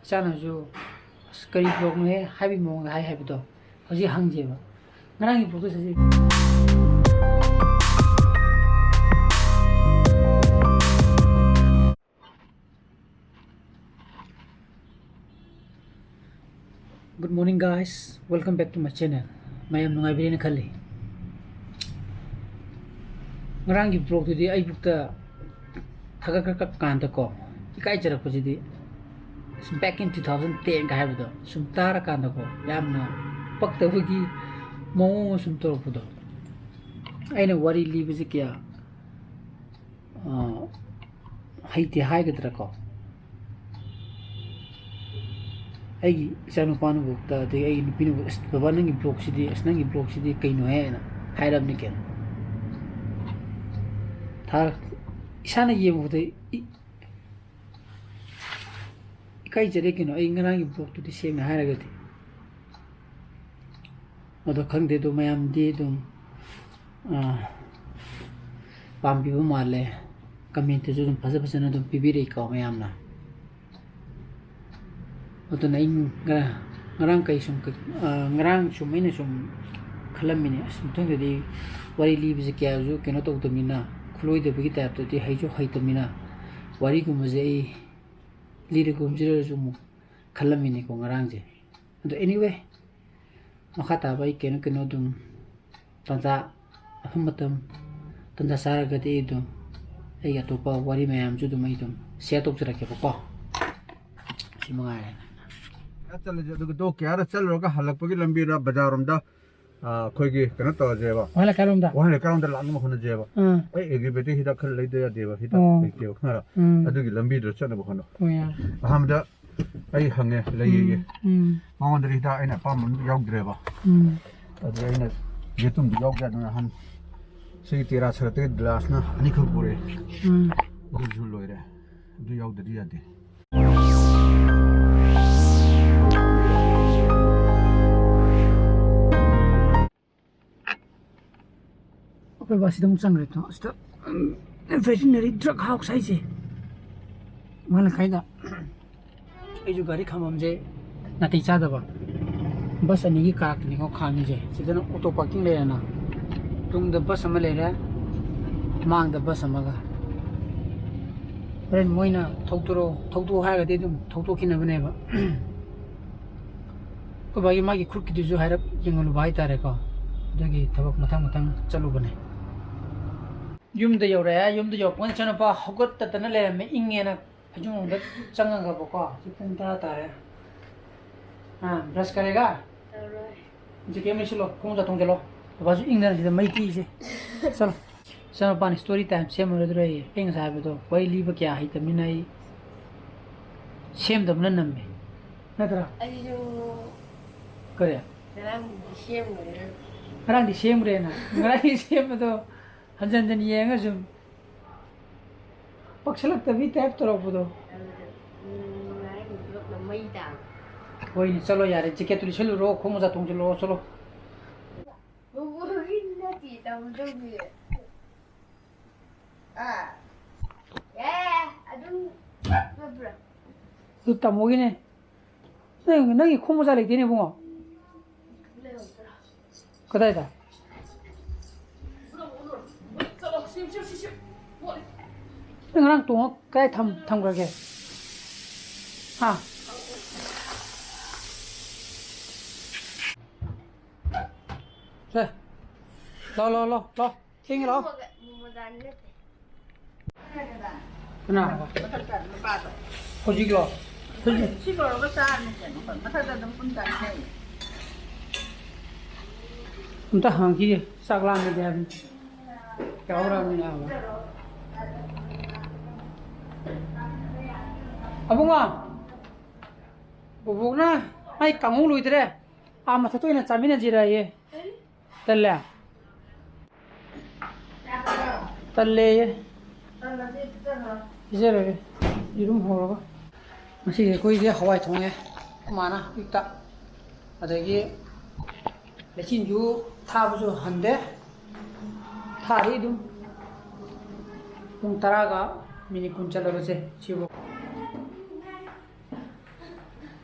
ꯆꯥꯅꯁꯨ ꯀꯔꯤ ꯕ꯭ꯂꯣꯛꯅꯣꯍꯦ ꯍꯥꯏꯕꯒꯤ ꯃꯑꯣꯡꯗ ꯍꯥꯏꯕꯗꯣ ꯍꯧꯖꯤꯛ ꯍꯪꯖꯦꯕ ꯉꯔꯥꯡꯒꯤ ꯕ꯭ꯂꯣꯛꯇꯣ ꯍꯧꯖꯤꯛ Good morning guys, welcome back to my channel. Mayam nungaibirina khalli. Ngaranggi vlog tudi ai bukta thagak kanda ko ikai jarak pajidi back in 2010 ka habdo sum tara kanda ko yamna pakta bugi mo sum tor pudo aina wari libizi kya haiti haigadra ko ai sanu panu bukta de ai nupinu baba nangi blog sidi asnangi blog sidi kaino he na hairab ni ken thar isana yemu de kai jere kino ai nganangi blog tu di sem hairaga de odo khangde do mayam de dum pambi bu male comment ju dum phasa phasa na dum pibire ka mayam na odo naing ngarang kai sum ngarang sum ina sum khalamini asum thong de wari li bi kya ju keno to mina khuloi de bi ta to di haijo haitamina wari gu muje liri gu mjira ju mu khalamini ko ngarang je odo anyway makhata bai keno dum tanja ahmatam tanja sara ga de dum ai ya to pa wari mayam ju dum ai dum share tok jara ke ko simangai चल दो क्या चल रहा हलक पगी लंबी रा बाजार में कोई की कना तो जेबा wala kalumda लांग में होना जेबा ए एगी बेटी हिदा खल ले दे देबा हिदा के खरा अदुगी लंबी द चन बखनो oya अहमदा आई हंगे ले ये मावन दरी दा एना पाम याव द्रेबा अदु एना ये तुम याव जा न हन सही तेरा छते ग्लास ना अनि खो पुरे अदु झुल लोइरे अदु याव दरी यादे okay basi dum sangre to sta veterinary drug house ai je mana kaida ai ju gari khamam je na ti cha da ba bus ani gi kak ni ko khani je sidana auto parking le na tung da bus ama le ra mang da bus ama ga ren moina thokto ha ga de dum thokto khina bane ba ko ba gi ma gi khurki du ju harap jengolu bai tare ko dagi thabak mathang chalu bane yum da yore yum da yok pon chana pa hogot ta tana le me inge na phajung da changa ga ba ko chipun ta ta re ha brush karega je ke me chilo khong ja tong jalo ba ju ingna ji da mai ki je chalo chana pa ni story time sem ro dre ping sa ba to wai li ba kya hai ta minai sem da man nam me na tra ai jo kare rang di sem re na ngai sem to hanjan yenga zum paksalak tabi tap to robo do koi ni chalo yare jike tuli chalo ro khomo ja tong chalo chalo tu tamogi ne nang khomo ja le dine bungo kadai da ngang tung cái thầm cái kìa ha rồi lo thiên lo cái nào có gì lo chúng ta hàng kia sạc lan được đẹp kéo ra như nào abunga bubukna ai kamu lui tere ama thatoi na chamina jira ye talle ye jere irum horoga masi koi je hawai thonge mana ikta adagi lechin ju thabu ju hande thari dum tung taraga mini kun chalabase chibo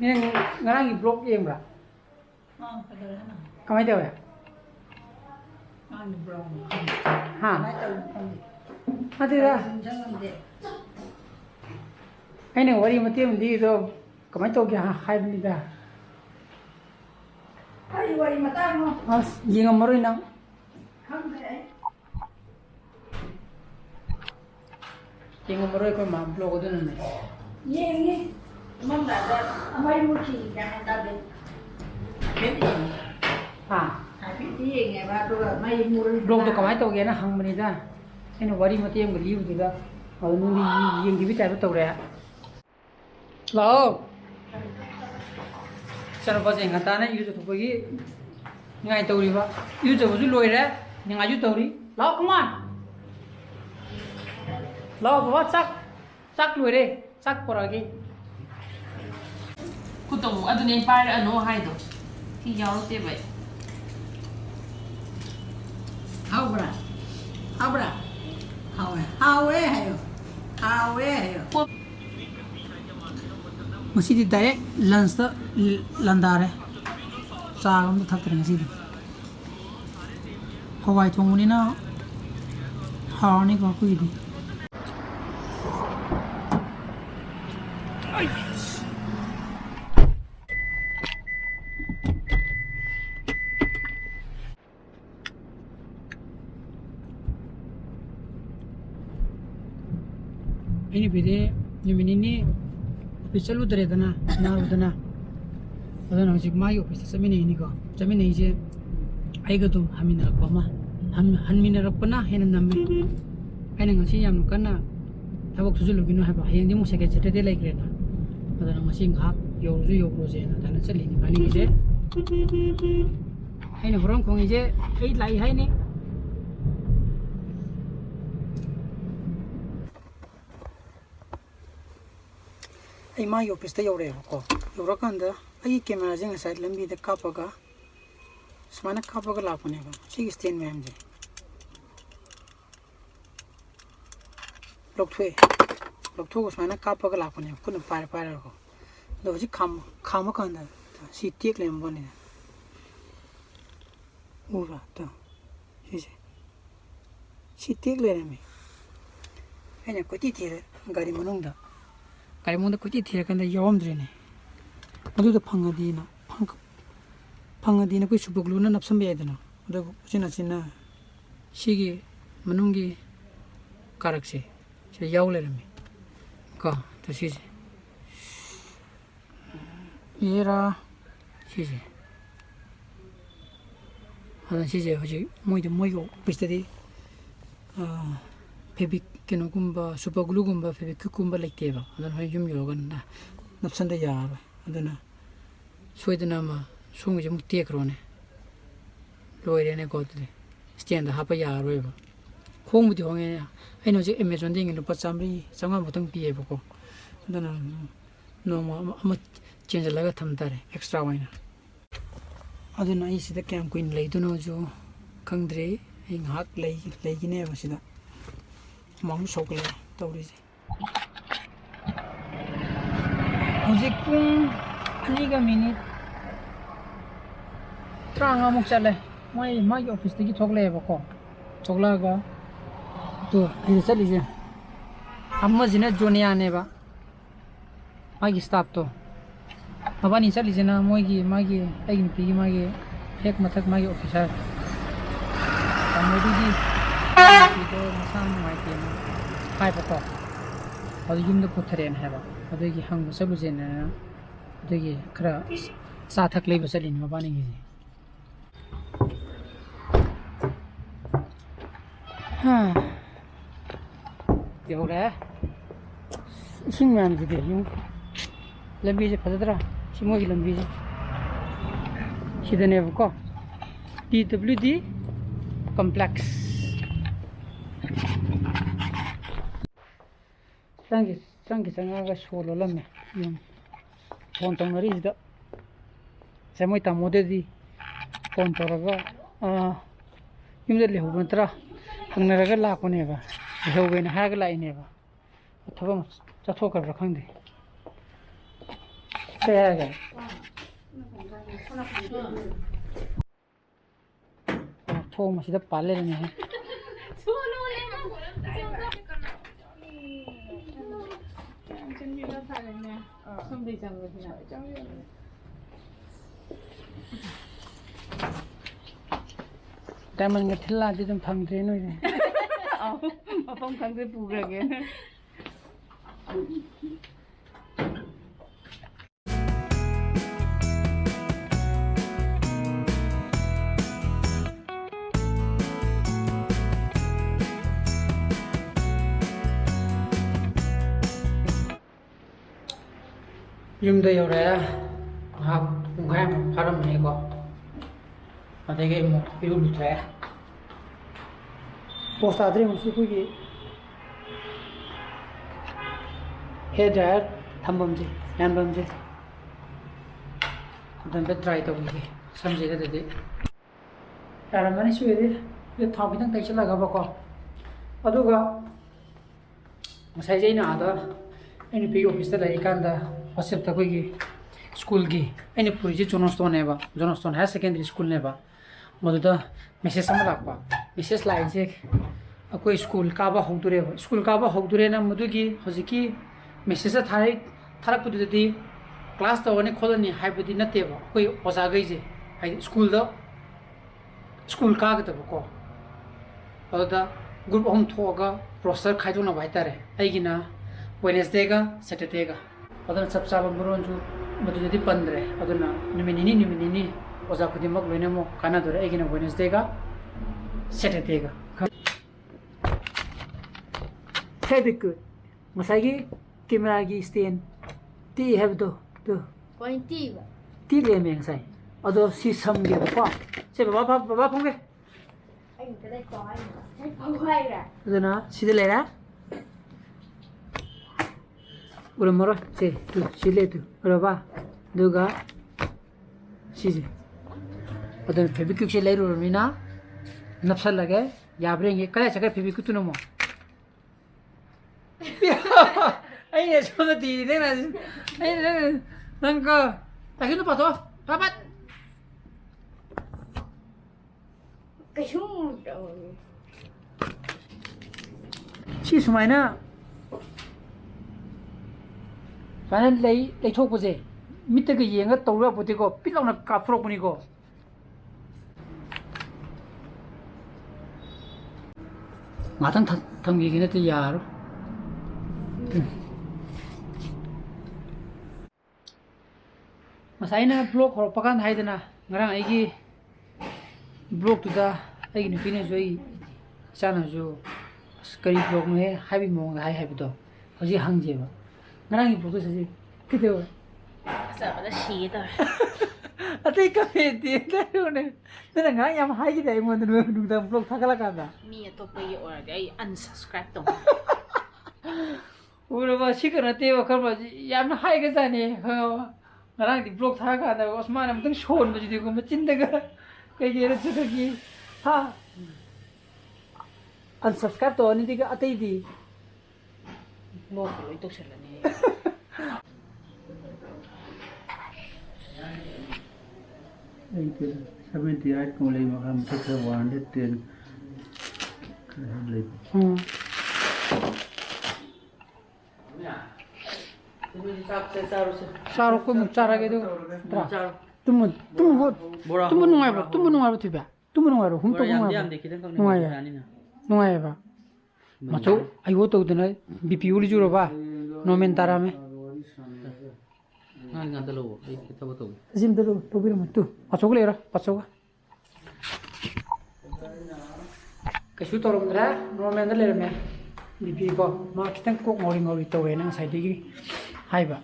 นี่งานกี่บล็อกเองปะ ไปเลยนะ ทำไมเดียวอ่ะ งานบล็อก ฮะ ไม่ต้องทำดิ ฮะที่ละ ฉันทำดิ ไอ้เนี่ยวันนี้มาเที่ยวมันดีตัวก็ไม่โตกี่หาใครมันดีได้ ไอ้วันมาตั้งเนาะ อ๋อยิงออกมาด้วยนะ ทำได้ ยิงออกมาด้วยก็มาบล็อกด้วยนั่นเอง นี่มันแบบไม่รู้ที่ยังได้เป็นเอง ฮะ หายพี่ที่เองไงว่าตัวไม่มูล บล็อกตัวก็ไม่โตกี่นะหังมันดีได้ไอ้เนี่ยวันนี้มาเที่ยวมันรีบดีละเอาหนูยิงที่วิจัยไปตัวเลยอะแล้วฉันว่าจะงั้นตาเนี่ยยูจะถูกไปกี่ง่ายตัวรีบะยูจะว่าจะรวยเลยยังไงยูตัวรีแล้ว come on แล้วบอกว่าซักรวยเลยซักปรากี้ กูตัวอันนี้ไปอันโน้ให้ดูที่ยาวเต็มไป เอาบราเอาบราเอาเว้ยให้อยู่เอาเว้ยให้อยู่ masih direct lunch ta landar hai saagam ta thak reng masih hawai thong ni na harni ko kui di ini bide ni पिछलू दरे दना ना उदना अदन हजिक मायो पिछ समिने नि को जमिने जे आइगा तुम हमिन रखपमा हनमिन रखपना हेन नमे आइना ngasi yam kana thawak suju luginu haba hayeng dimu seke jete de like rena अदन ngasi ngak yoru yoru je na dana chali ni bani je aina horong khong je ai lai hai ni ai mai office ta yore ko yora kanda ai camera jeng side lambi de kapaga smana kapaga la pone ba chi stand ma'am je lok thu ko smana kapaga la pone kun par ko do ji kham kanda si tiek lem bone ura ta si tiek le me ene ko ti tire gari manung da gari munde kuti thira kanda yawamdrene aduda phangadi na koi subuglu na napsam yadana ado china shigi manungi karakse se yawle rame ka to sise yera sise adan sise hoji moigo pistadi फेबिक केनो गुम्बा super glue गुम्बा फेबिक गुम्बा लेक्तेबा अदन होय yum योगन ना नपसन दे यार अदना सोइदना मा सुंग जे मुक्ति एकरोने लोइरेने गोदले स्टैंड हापा यार होयबा खोंग बुदि होंगे आइनो जे अमेजन दे नगन पचामरी संगा मुतंग पिएबा को अदना नोमा अम चेंज लगा थमतारे एक्स्ट्रा वाइना अदना आई सिदा कैम क्वीन लेदुनो जो खंगद्रे इ हाक लेगिने बसिदा मांग सोकले तौरीजे हजिक पुंग 2 मिनिट 35 मुक चले माई ऑफिस तकी थोकलेबको थोकलागा तो इ चलिजे अम्मजिने जोनियानेबा मागी स्टाफ तो मबानी चलिजेना मोइगी मागी आइगिन पिगी मागी एक मथक मागी ऑफिसर अमोदीगी तो मसान माइके हाइबको अदु युमदा पुथरेन हेबा अदुगी हंग सबुजेना अदुगी खरा साथक लेबा चलिन मबानी गी हा योरे सिंगमान गिदे यु लंबी जे फदरा सिमोगी लंबी जे सिदनेबको TWD complex Sangi sangaga solo lame yung pontong na rin sa mo itamode di pontoraga yung dali hubantra ang naraga lako neba ihawin na haga lai neba ataba chathokar rakhang de Kaya thô mà chỉ đắp bắn lên này Diamond cái thila chứ đừng phăng thế nữa này mà phong khăn cái bù kìa yumda yore ha ngai pharam ne ko adege mo irul thaya post adre mo su ki header thambam ji nambam ji dan da try to ki samje ga de tara mani su ye ye thabi tang tai chala ga ba ko aduga masai jai na ada any big office da lai kan da Asip ta koi school gi any puri ji Johnstone neba Johnstone high secondary school neba moduda message sama lakpa message lai je akoi school ka ba hogdure na modugi hojiki message thai tharak pudu di class to one kholani haibadi nate ba koi oja gai je hai school ka ga ta ko oda group hom thoga professor khaijona baitare aigina Wednesday ga Saturday ga adana sab sab buron ju madu jadi pandre adana nimini oza khudi mak loine mo kana dore egina Wednesday ga Saturday ga very good masagi camera gi stand ti have do Point ti le meng sai ado si sam ge ba se baba phong ge anh cái đây có anh không hay à adana si de le ra udah marah sih tuh sile tuh berapa juga sih ada febikwik sih lain orang mina nafsal lagi ya berengge kaya cakap febikwik tuh nomo ini cuma di ini nangka lagi nu pato papat cái súng rồi sih semuanya Panen lay thok pose mitte ge yenga tawra puti ko pilawna ka frok puni ko ngatang thang gi gine te yar masaina blog hor pakan haidana ngarang aigi blog tu da aigi ni pine joi chana jo skari blog me habi mong hai do hoji hangje ba ngarang blog saji kite wa sợ nó xí rồi atai ka pe ti da ne na ngarang yam hai gi dai mo du da blog thakala ka da mi to pe yo ra dai unsubscribe tong ura ba sikana te wa kar ba yam hai ga da ne ngarang di blog thaka da osman am tang shon ba ji ko ma chin da ga kai ge ra chu gi ha unsubscribe to ni di ga atai di lo loi to sel ni Itu 78 mulai makan kita 110 lagi. Saru ko mukchara ge do tumun nungai ba tiba tumun nungai ro hum to nungai nungai ba macho ayo to dena bp uli juro ba nomen tara me Ngan nganta lo, kita betul. zim dulu to bir tu pacho le ra pacho ka shu to rom dra nomen le me bp ko ma kitang ko ngori to we nang sai digi haiba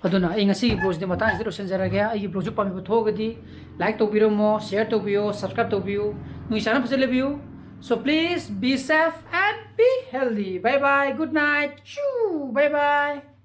aduna ai ngasi blog de mata zero senjara ga ai blog pam bu thogadi like to biro mo share to bio subscribe to bio nui channel phasele bio so please be safe and be healthy bye bye good night choo bye bye